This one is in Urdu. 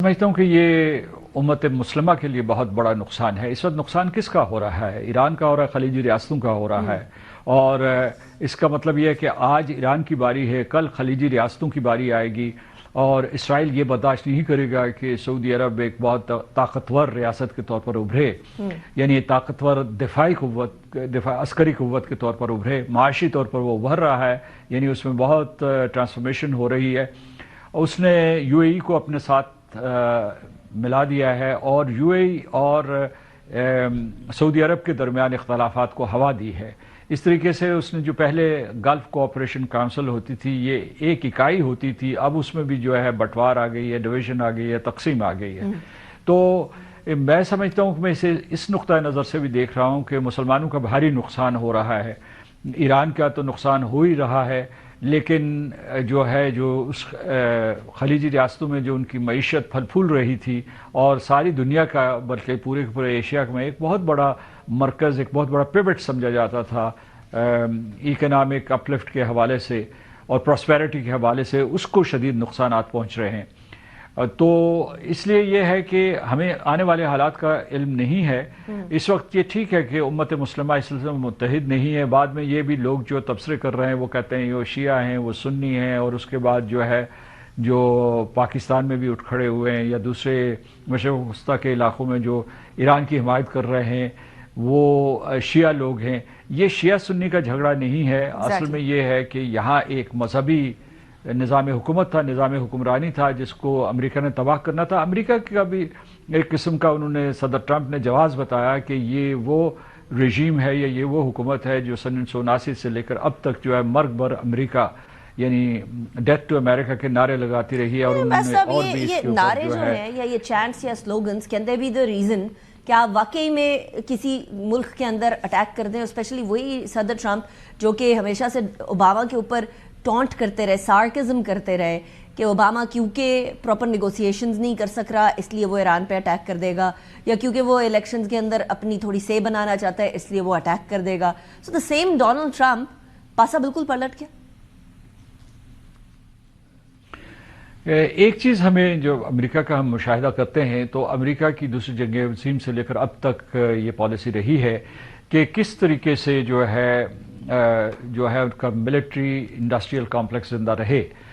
سمجھتا ہوں کہ یہ امت مسلمہ کے لیے بہت بڑا نقصان ہے۔ اس وقت نقصان کس کا ہو رہا ہے؟ ایران کا ہو رہا ہے، خلیجی ریاستوں کا ہو رہا ہے، اور اس کا مطلب یہ ہے کہ آج ایران کی باری ہے، کل خلیجی ریاستوں کی باری آئے گی، اور اسرائیل یہ برداشت نہیں کرے گا کہ سعودی عرب ایک بہت طاقتور ریاست کے طور پر ابھرے، یعنی طاقتور دفاعی قوت، عسکری قوت کے طور پر ابھرے، معاشی طور پر وہ ابھر رہا ہے، یعنی اس میں بہت ٹرانسفارمیشن ہو رہی ہے۔ اس نے یو اے ای کو اپنے ساتھ ملا دیا ہے، اور یو اے ای اور سعودی عرب کے درمیان اختلافات کو ہوا دی ہے۔ اس طریقے سے اس نے جو پہلے گلف کوآپریشن کونسل ہوتی تھی، یہ ایک اکائی ہوتی تھی، اب اس میں بھی جو ہے بٹوار آ گئی ہے، ڈویژن آ گئی ہے، تقسیم آ گئی ہے۔ تو میں سمجھتا ہوں کہ میں اسے اس نقطۂ نظر سے بھی دیکھ رہا ہوں کہ مسلمانوں کا بھاری نقصان ہو رہا ہے۔ ایران کا تو نقصان ہو ہی رہا ہے، لیکن جو اس خلیجی ریاستوں میں جو ان کی معیشت پھل پھول رہی تھی، اور ساری دنیا کا بلکہ پورے ایشیا میں ایک بہت بڑا مرکز، ایک بہت بڑا پیوٹ سمجھا جاتا تھا اکنامک اپلفٹ کے حوالے سے اور پراسپیرٹی کے حوالے سے، اس کو شدید نقصانات پہنچ رہے ہیں۔ تو اس لیے یہ ہے کہ ہمیں آنے والے حالات کا علم نہیں ہے۔ اس وقت یہ ٹھیک ہے کہ امت مسلمہ اس سلسلے میں متحد نہیں ہے۔ بعد میں یہ بھی لوگ جو تبصرے کر رہے ہیں وہ کہتے ہیں وہ شیعہ ہیں، وہ سنی ہیں، اور اس کے بعد جو پاکستان میں بھی اٹھ کھڑے ہوئے ہیں، یا دوسرے مشرق وسطیٰ کے علاقوں میں جو ایران کی حمایت کر رہے ہیں وہ شیعہ لوگ ہیں۔ یہ شیعہ سنی کا جھگڑا نہیں ہے، اصل میں یہ ہے کہ یہاں ایک مذہبی نظام حکومت تھا، نظام حکمرانی تھا، جس کو امریکہ نے تباہ کرنا تھا۔ امریکہ کا بھی ایک قسم کا انہوں نے، صدر ٹرمپ نے جواز بتایا کہ یہ وہ رژیم ہے، یا یہ وہ حکومت ہے جو سن 1979 سے لے کر اب تک جو ہے مرگ بر امریکہ، یعنی ڈیتھ ٹو امریکہ کے نارے لگاتی رہی ہے۔ اور انہوں نے اور بھی اس کے اوپر نعرے جو ہیں یا یہ چینٹس یا slogans, can there be the reason کہ آپ واقعی میں کسی ملک کے اندر اٹیک کر دیں، اسپیشلی وہی صدر ٹرمپ جو کہ ہمیشہ سے اوباما کے اوپر ٹونٹ کرتے رہے، سارکزم کرتے رہے کہ اوباما کیونکہ پراپر نیگوسیشنز نہیں کر سک رہا اس لیے وہ ایران پہ اٹیک کر دے گا، یا کیونکہ وہ الیکشنز کے اندر اپنی تھوڑی سے بنانا چاہتا ہے اس لیے وہ اٹیک کر دے گا۔ سو دا سیم ڈونلڈ ٹرمپ پاسا بالکل پلٹ گیا۔ ایک چیز ہمیں جو امریکہ کا ہم مشاہدہ کرتے ہیں، تو امریکہ کی دوسری جنگ عظیم سے لے کر اب تک یہ پالیسی رہی ہے کہ کس طریقے سے جو ہے ان کا ملٹری انڈسٹریل کمپلیکس زندہ رہے۔